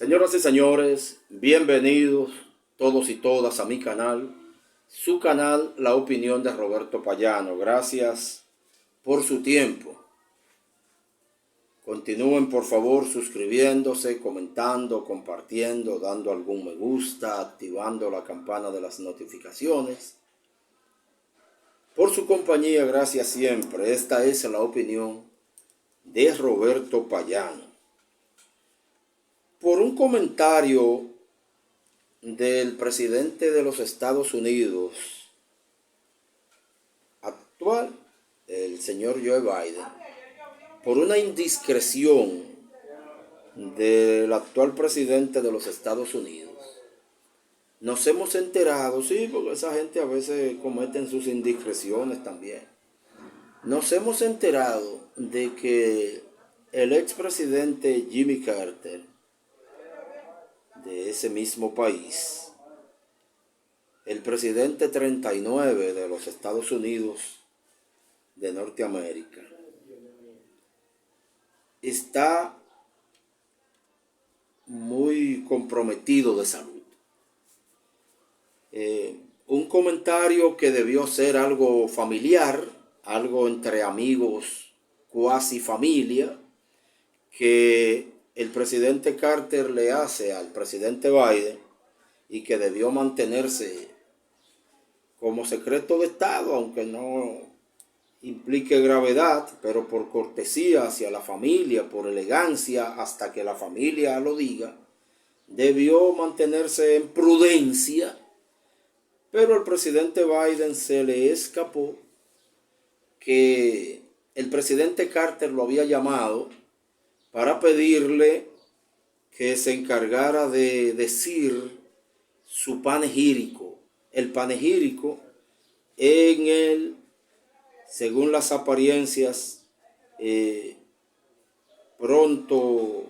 Señoras y señores, bienvenidos todos y todas a mi canal, su canal La Opinión de Roberto Payano. Gracias por su tiempo. Continúen por favor suscribiéndose, comentando, compartiendo, dando algún me gusta, activando la campana de las notificaciones. Por su compañía, gracias siempre. Esta es La Opinión de Roberto Payano. Por un comentario del presidente de los Estados Unidos actual, el señor Joe Biden, por una indiscreción del actual presidente de los Estados Unidos, nos hemos enterado, sí, porque esa gente a veces cometen sus indiscreciones también, nos hemos enterado de que el expresidente Jimmy Carter, de ese mismo país, el presidente 39 de los Estados Unidos de Norteamérica, está muy comprometido de salud. Un comentario que debió ser algo familiar, algo entre amigos, cuasi familia, que el presidente Carter le hace al presidente Biden y que debió mantenerse como secreto de Estado, aunque no implique gravedad, pero por cortesía hacia la familia, por elegancia, hasta que la familia lo diga, debió mantenerse en prudencia, pero al presidente Biden se le escapó que el presidente Carter lo había llamado para pedirle que se encargara de decir su panegírico. El panegírico en el, según las apariencias, pronto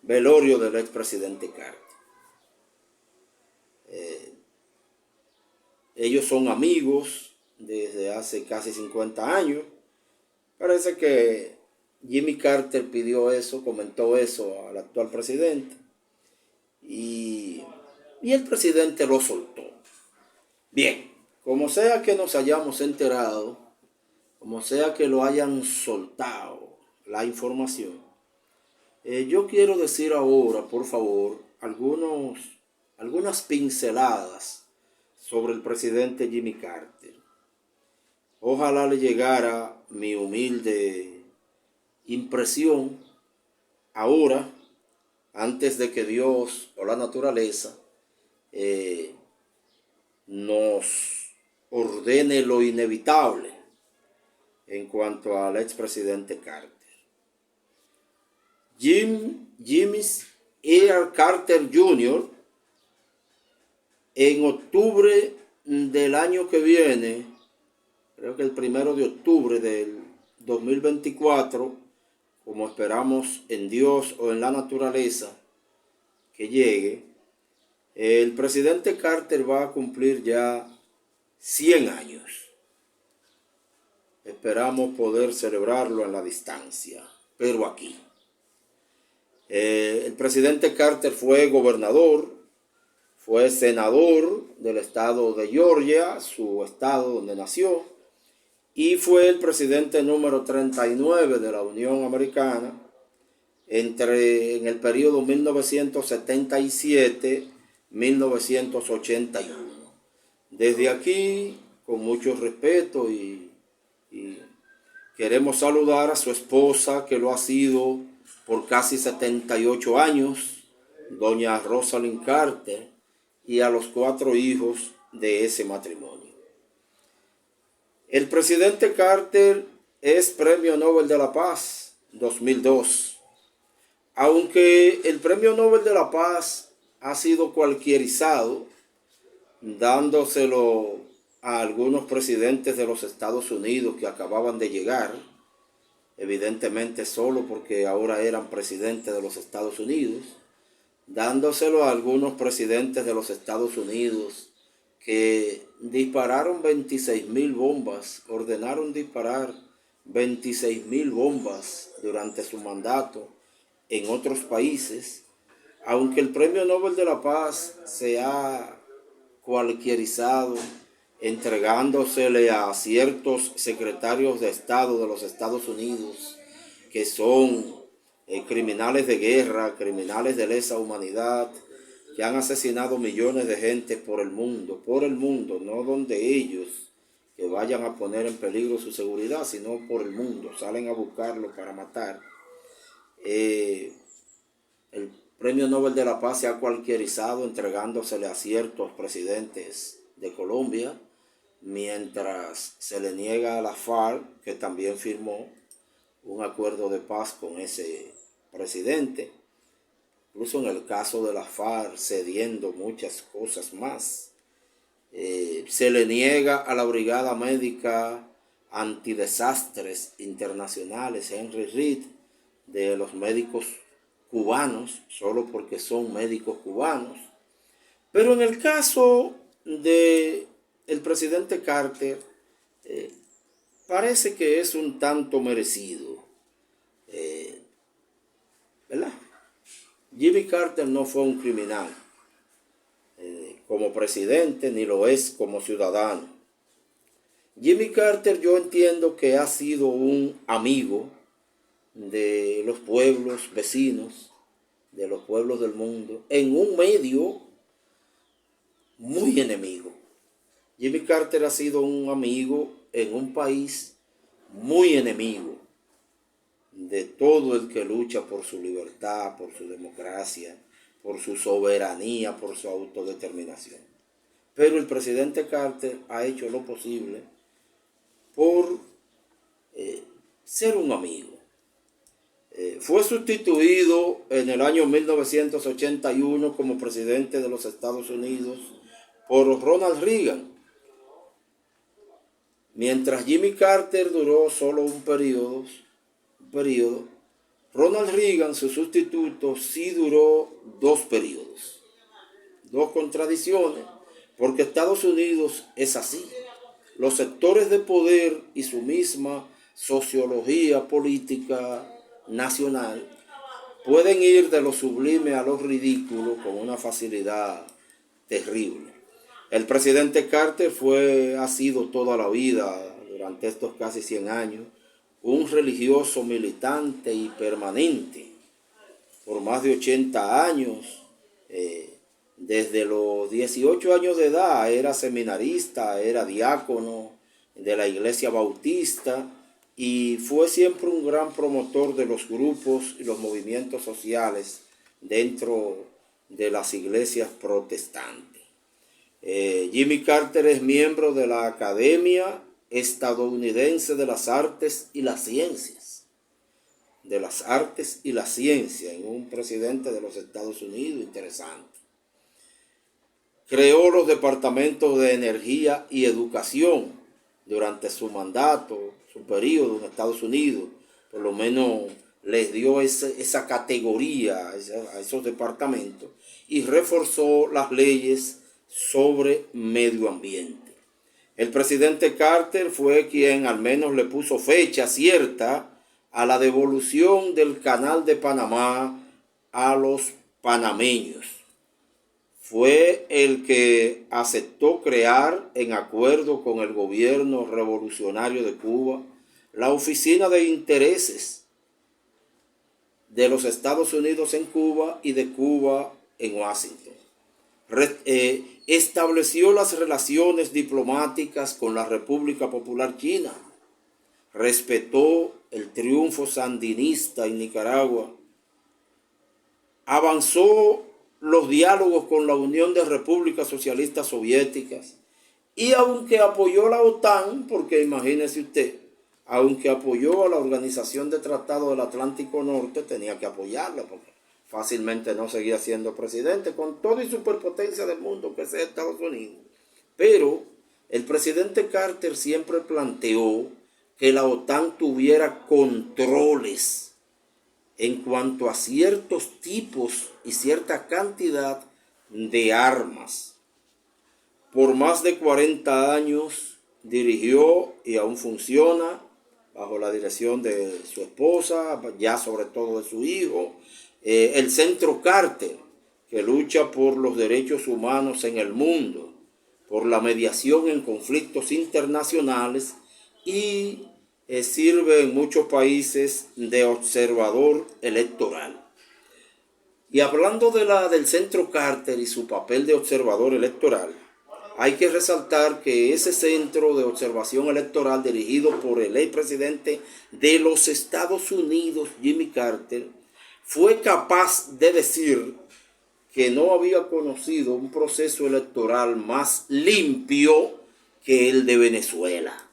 velorio del expresidente Carter. Ellos son amigos desde hace casi 50 años. Parece que Jimmy Carter pidió eso, comentó eso al actual presidente y el presidente lo soltó. Bien, como sea que nos hayamos enterado, como sea que lo hayan soltado la información, yo quiero decir ahora, por favor, algunas pinceladas sobre el presidente Jimmy Carter. Ojalá le llegara mi humilde impresión ahora, antes de que Dios o la naturaleza nos ordene lo inevitable en cuanto al expresidente Carter. Jimmy R. Carter Jr. en octubre del año que viene, creo que el 1 de octubre del 2024, como esperamos en Dios o en la naturaleza que llegue, el presidente Carter va a cumplir ya 100 años. Esperamos poder celebrarlo en la distancia, pero aquí. El presidente Carter fue gobernador, fue senador del estado de Georgia, su estado donde nació, y fue el presidente número 39 de la Unión Americana en el periodo 1977-1981. Desde aquí, con mucho respeto y queremos saludar a su esposa, que lo ha sido por casi 78 años, doña Rosalind Carter, y a los 4 hijos de ese matrimonio. El presidente Carter es Premio Nobel de la Paz 2002. Aunque el Premio Nobel de la Paz ha sido cualquierizado, dándoselo a algunos presidentes de los Estados Unidos que acababan de llegar, evidentemente solo porque ahora eran presidentes de los Estados Unidos, dándoselo a algunos presidentes de los Estados Unidos que dispararon 26,000 bombas, ordenaron disparar 26,000 bombas durante su mandato en otros países, Aunque el Premio Nobel de la Paz se ha cualquierizado, entregándosele a ciertos secretarios de Estado de los Estados Unidos, que son criminales de guerra, criminales de lesa humanidad, que han asesinado millones de gente por el mundo, no donde ellos que vayan a poner en peligro su seguridad, sino por el mundo, salen a buscarlo para matar. El Premio Nobel de la Paz se ha cualquierizado entregándosele a ciertos presidentes de Colombia, mientras se le niega a la FARC, que también firmó un acuerdo de paz con ese presidente. Incluso en el caso de la FARC, cediendo muchas cosas más. Se le niega a la Brigada Médica Antidesastres Internacionales, Henry Reed, de los médicos cubanos, solo porque son médicos cubanos. Pero en el caso de el presidente Carter, parece que es un tanto merecido, ¿verdad? Jimmy Carter no fue un criminal como presidente, ni lo es como ciudadano. Jimmy Carter, yo entiendo que ha sido un amigo de los pueblos vecinos, de los pueblos del mundo, en un medio muy enemigo. Jimmy Carter ha sido un amigo en un país muy enemigo de todo el que lucha por su libertad, por su democracia, por su soberanía, por su autodeterminación. Pero el presidente Carter ha hecho lo posible por ser un amigo. Fue sustituido en el año 1981 como presidente de los Estados Unidos por Ronald Reagan. Mientras Jimmy Carter duró solo un periodo, Ronald Reagan, su sustituto, sí duró 2 periodos. 2 contradicciones, porque Estados Unidos es así. Los sectores de poder y su misma sociología política nacional pueden ir de lo sublime a lo ridículo con una facilidad terrible. El presidente Carter ha sido toda la vida, durante estos casi 100 años, un religioso militante y permanente. Por más de 80 años, desde los 18 años de edad, era seminarista, era diácono de la Iglesia Bautista y fue siempre un gran promotor de los grupos y los movimientos sociales dentro de las iglesias protestantes. Jimmy Carter es miembro de la Academia Estadounidense de las Artes y las Ciencias. En un presidente de los Estados Unidos interesante. Creó los departamentos de energía y educación durante su mandato, su periodo en Estados Unidos. Por lo menos les dio esa categoría a esos departamentos y reforzó las leyes sobre medio ambiente. El presidente Carter fue quien al menos le puso fecha cierta a la devolución del Canal de Panamá a los panameños. Fue el que aceptó crear, en acuerdo con el gobierno revolucionario de Cuba, la Oficina de Intereses de los Estados Unidos en Cuba y de Cuba en Washington. Estableció las relaciones diplomáticas con la República Popular China. Respetó el triunfo sandinista en Nicaragua. Avanzó los diálogos con la Unión de Repúblicas Socialistas Soviéticas. Y aunque apoyó la OTAN, porque imagínese usted, aunque apoyó a la Organización de Tratado del Atlántico Norte, tenía que apoyarla porque fácilmente no seguía siendo presidente, con toda y superpotencia del mundo que sea Estados Unidos. Pero el presidente Carter siempre planteó que la OTAN tuviera controles en cuanto a ciertos tipos y cierta cantidad de armas. Por más de 40 años dirigió y aún funciona bajo la dirección de su esposa, ya sobre todo de su hijo, el Centro Carter, que lucha por los derechos humanos en el mundo, por la mediación en conflictos internacionales y sirve en muchos países de observador electoral. Y hablando del Centro Carter y su papel de observador electoral, hay que resaltar que ese centro de observación electoral dirigido por el expresidente de los Estados Unidos, Jimmy Carter, fue capaz de decir que no había conocido un proceso electoral más limpio que el de Venezuela.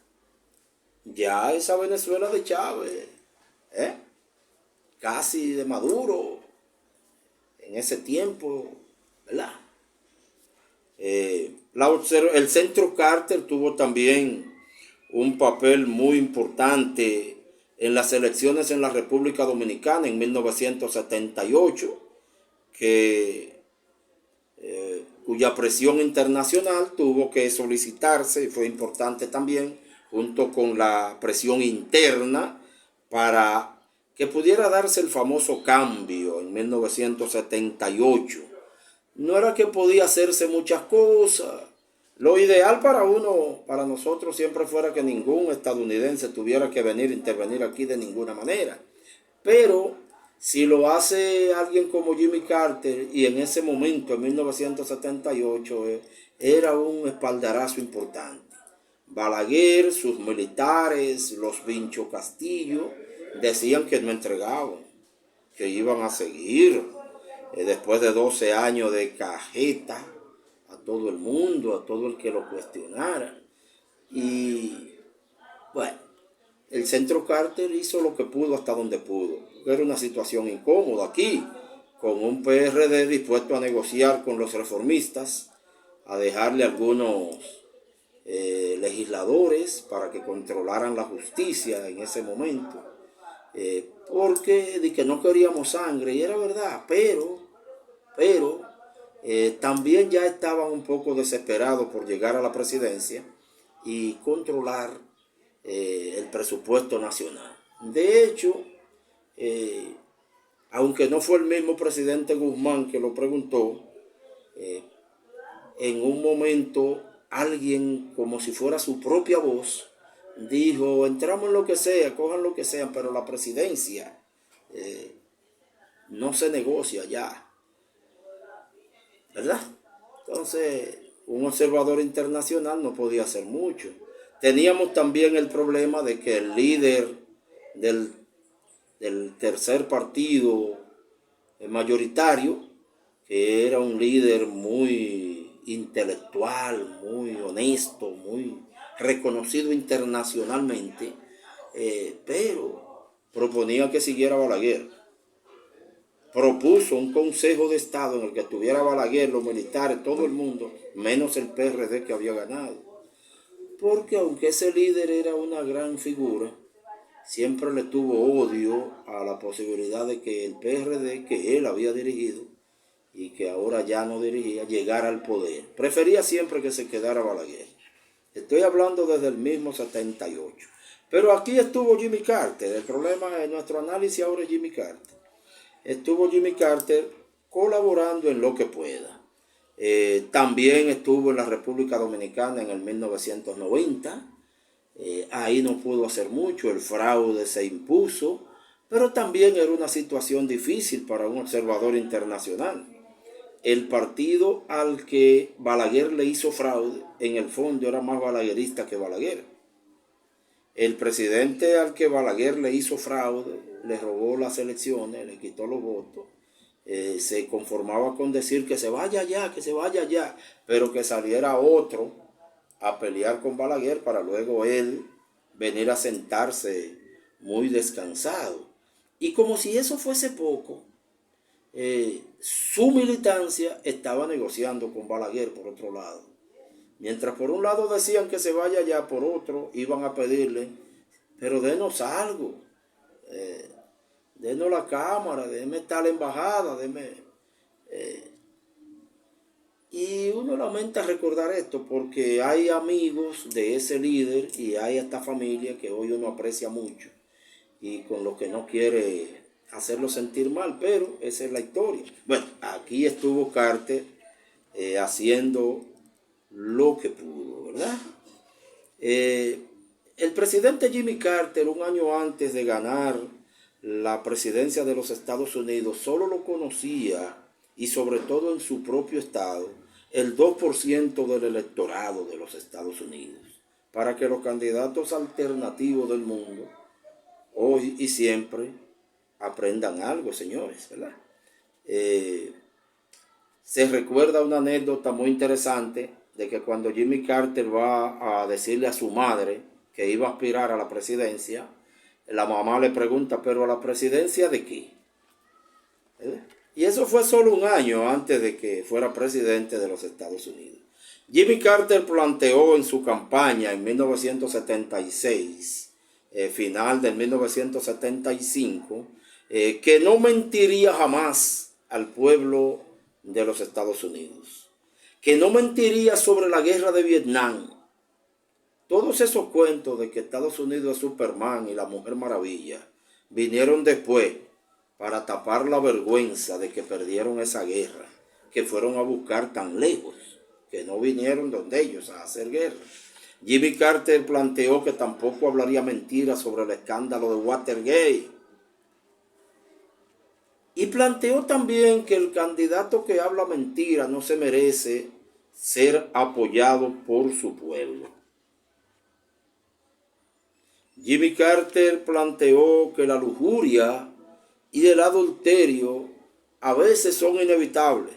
Ya esa Venezuela de Chávez, casi de Maduro, en ese tiempo, ¿verdad? El Centro Carter tuvo también un papel muy importante en las elecciones en la República Dominicana en 1978, cuya presión internacional tuvo que solicitarse y fue importante también, junto con la presión interna, para que pudiera darse el famoso cambio en 1978. No era que podía hacerse muchas cosas. Lo ideal para nosotros siempre fuera que ningún estadounidense tuviera que venir a intervenir aquí de ninguna manera. Pero si lo hace alguien como Jimmy Carter, y en ese momento, en 1978, era un espaldarazo importante. Balaguer, sus militares, los Vincho Castillo, decían que no entregaban, que iban a seguir. Después de 12 años de cajeta a todo el mundo, a todo el que lo cuestionara. Y bueno, el Centro Carter hizo lo que pudo hasta donde pudo. Era una situación incómoda aquí, con un PRD dispuesto a negociar con los reformistas, a dejarle algunos legisladores para que controlaran la justicia en ese momento. Porque de que no queríamos sangre, y era verdad, pero también ya estaban un poco desesperados por llegar a la presidencia y controlar el presupuesto nacional. De hecho, aunque no fue el mismo presidente Guzmán que lo preguntó, en un momento alguien, como si fuera su propia voz, dijo: entramos en lo que sea, cojan lo que sea, pero la presidencia no se negocia ya, ¿verdad? Entonces, un observador internacional no podía hacer mucho. Teníamos también el problema de que el líder del tercer partido mayoritario, que era un líder muy intelectual, muy honesto, muy reconocido internacionalmente, pero proponía que siguiera Balaguer. Propuso un consejo de Estado en el que estuviera Balaguer, los militares, todo el mundo, menos el PRD que había ganado. Porque aunque ese líder era una gran figura, siempre le tuvo odio a la posibilidad de que el PRD, que él había dirigido y que ahora ya no dirigía, llegara al poder. Prefería siempre que se quedara Balaguer. Estoy hablando desde el mismo 78. Pero aquí estuvo Jimmy Carter. El problema en nuestro análisis ahora es Jimmy Carter. Estuvo Jimmy Carter colaborando en lo que pueda. También estuvo en la República Dominicana en el 1990. Ahí no pudo hacer mucho, el fraude se impuso, pero también era una situación difícil para un observador internacional. El partido al que Balaguer le hizo fraude, en el fondo era más balaguerista que Balaguer. El presidente al que Balaguer le hizo fraude, le robó las elecciones, le quitó los votos, se conformaba con decir que se vaya ya, pero que saliera otro a pelear con Balaguer para luego él venir a sentarse muy descansado. Y como si eso fuese poco, su militancia estaba negociando con Balaguer por otro lado. Mientras por un lado decían que se vaya ya, por otro iban a pedirle: pero denos algo, denos la cámara, denme tal embajada, y uno lamenta recordar esto porque hay amigos de ese líder y hay esta familia que hoy uno aprecia mucho y con lo que no quiere hacerlo sentir mal, pero esa es la historia. Bueno, aquí estuvo Carter haciendo lo que pudo, ¿verdad? El presidente Jimmy Carter, un año antes de ganar la presidencia de los Estados Unidos, solo lo conocía, y sobre todo en su propio estado, el 2% del electorado de los Estados Unidos, para que los candidatos alternativos del mundo, hoy y siempre, aprendan algo, señores, ¿verdad? Se recuerda una anécdota muy interesante de que cuando Jimmy Carter va a decirle a su madre que iba a aspirar a la presidencia, la mamá le pregunta, ¿pero a la presidencia de qué? Y eso fue solo un año antes de que fuera presidente de los Estados Unidos. Jimmy Carter planteó en su campaña en 1976, final del 1975, que no mentiría jamás al pueblo de los Estados Unidos, que no mentiría sobre la guerra de Vietnam. Todos esos cuentos de que Estados Unidos es Superman y la Mujer Maravilla vinieron después para tapar la vergüenza de que perdieron esa guerra, que fueron a buscar tan lejos, que no vinieron donde ellos a hacer guerra. Jimmy Carter planteó que tampoco hablaría mentiras sobre el escándalo de Watergate. Y planteó también que el candidato que habla mentira no se merece ser apoyado por su pueblo. Jimmy Carter planteó que la lujuria y el adulterio a veces son inevitables,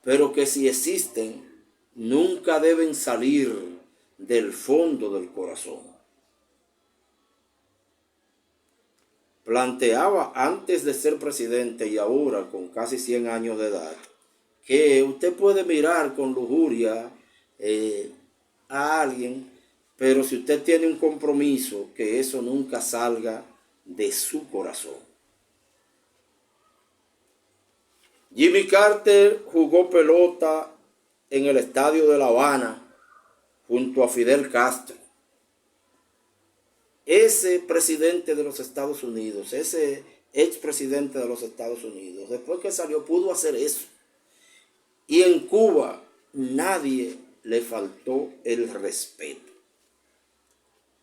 pero que si existen, nunca deben salir del fondo del corazón. Planteaba antes de ser presidente y ahora con casi 100 años de edad, que usted puede mirar con lujuria a alguien, pero si usted tiene un compromiso, que eso nunca salga de su corazón. Jimmy Carter jugó pelota en el estadio de La Habana junto a Fidel Castro. Ese presidente de los Estados Unidos, ese expresidente de los Estados Unidos, después que salió pudo hacer eso. Y en Cuba nadie le faltó el respeto.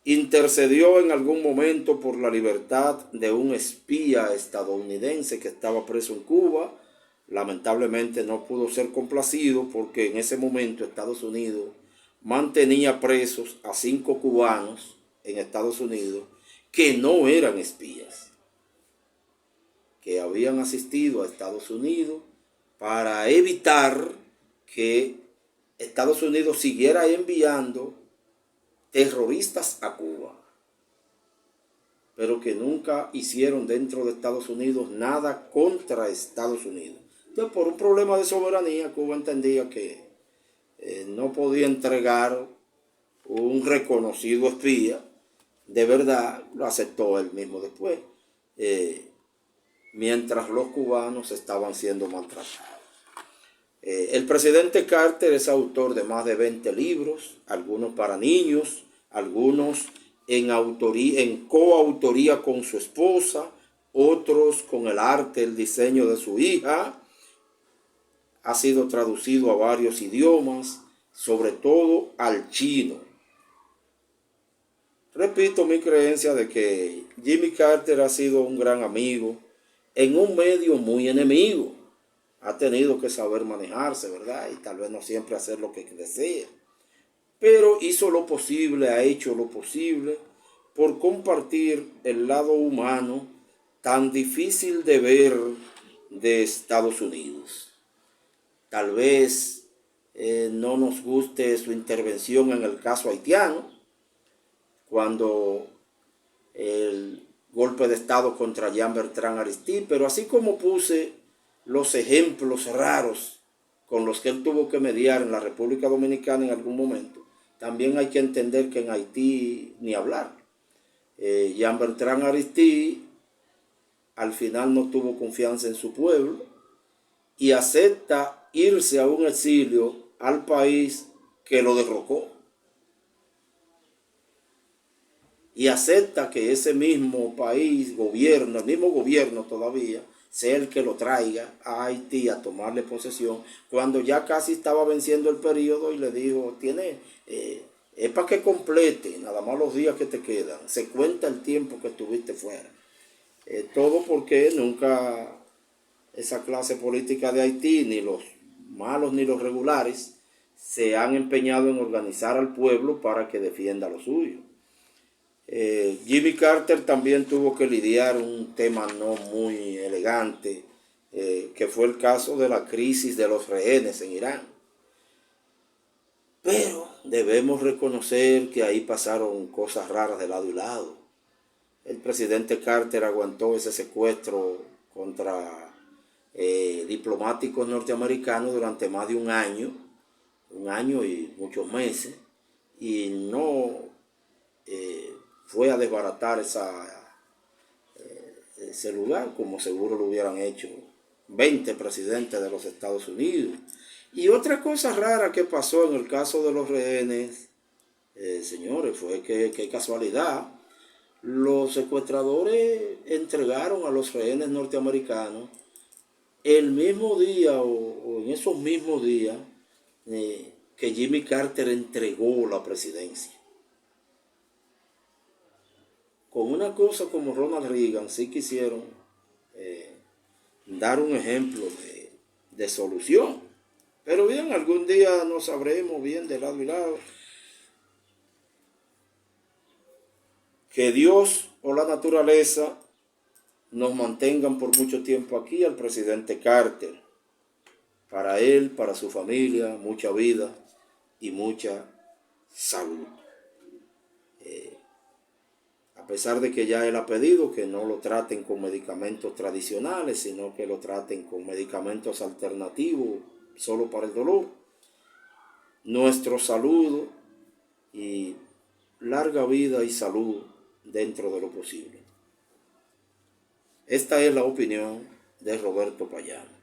Intercedió en algún momento por la libertad de un espía estadounidense que estaba preso en Cuba. Lamentablemente no pudo ser complacido porque en ese momento Estados Unidos mantenía presos a 5 cubanos en Estados Unidos que no eran espías, que habían asistido a Estados Unidos para evitar que Estados Unidos siguiera enviando terroristas a Cuba, pero que nunca hicieron dentro de Estados Unidos nada contra Estados Unidos. Entonces, por un problema de soberanía, Cuba entendía que no podía entregar un reconocido espía de verdad, lo aceptó él mismo después, mientras los cubanos estaban siendo maltratados. El presidente Carter es autor de más de 20 libros, algunos para niños, algunos en coautoría con su esposa, otros con el arte, el diseño de su hija. Ha sido traducido a varios idiomas, sobre todo al chino. Repito mi creencia de que Jimmy Carter ha sido un gran amigo en un medio muy enemigo. Ha tenido que saber manejarse, ¿verdad? Y tal vez no siempre hacer lo que desea. Pero hizo lo posible, ha hecho lo posible por compartir el lado humano tan difícil de ver de Estados Unidos. Tal vez no nos guste su intervención en el caso haitiano, cuando el golpe de Estado contra Jean-Bertrand Aristide, pero así como puse los ejemplos raros con los que él tuvo que mediar en la República Dominicana en algún momento, también hay que entender que en Haití ni hablar. Jean-Bertrand Aristide al final no tuvo confianza en su pueblo y acepta irse a un exilio al país que lo derrocó. y acepta que ese mismo país, gobierno, el mismo gobierno todavía, sea el que lo traiga a Haití a tomarle posesión, cuando ya casi estaba venciendo el periodo y le dijo, es para que complete, nada más los días que te quedan, se cuenta el tiempo que estuviste fuera. Todo porque nunca esa clase política de Haití, ni los malos ni los regulares, se han empeñado en organizar al pueblo para que defienda lo suyo. Jimmy Carter también tuvo que lidiar un tema no muy elegante, que fue el caso de la crisis de los rehenes en Irán. Pero debemos reconocer que ahí pasaron cosas raras de lado y lado. El presidente Carter aguantó ese secuestro contra diplomáticos norteamericanos durante más de un año y muchos meses, y no fue a desbaratar ese lugar como seguro lo hubieran hecho 20 presidentes de los Estados Unidos. Y otra cosa rara que pasó en el caso de los rehenes, señores, fue que qué casualidad, los secuestradores entregaron a los rehenes norteamericanos el mismo día o en esos mismos días que Jimmy Carter entregó la presidencia. Con una cosa como Ronald Reagan sí quisieron dar un ejemplo de solución. Pero bien, algún día nos sabremos bien de lado y lado. Que Dios o la naturaleza nos mantengan por mucho tiempo aquí al presidente Carter. Para él, para su familia, mucha vida y mucha salud. A pesar de que ya él ha pedido que no lo traten con medicamentos tradicionales, sino que lo traten con medicamentos alternativos solo para el dolor. Nuestro saludo y larga vida y salud dentro de lo posible. Esta es la opinión de Roberto Payano.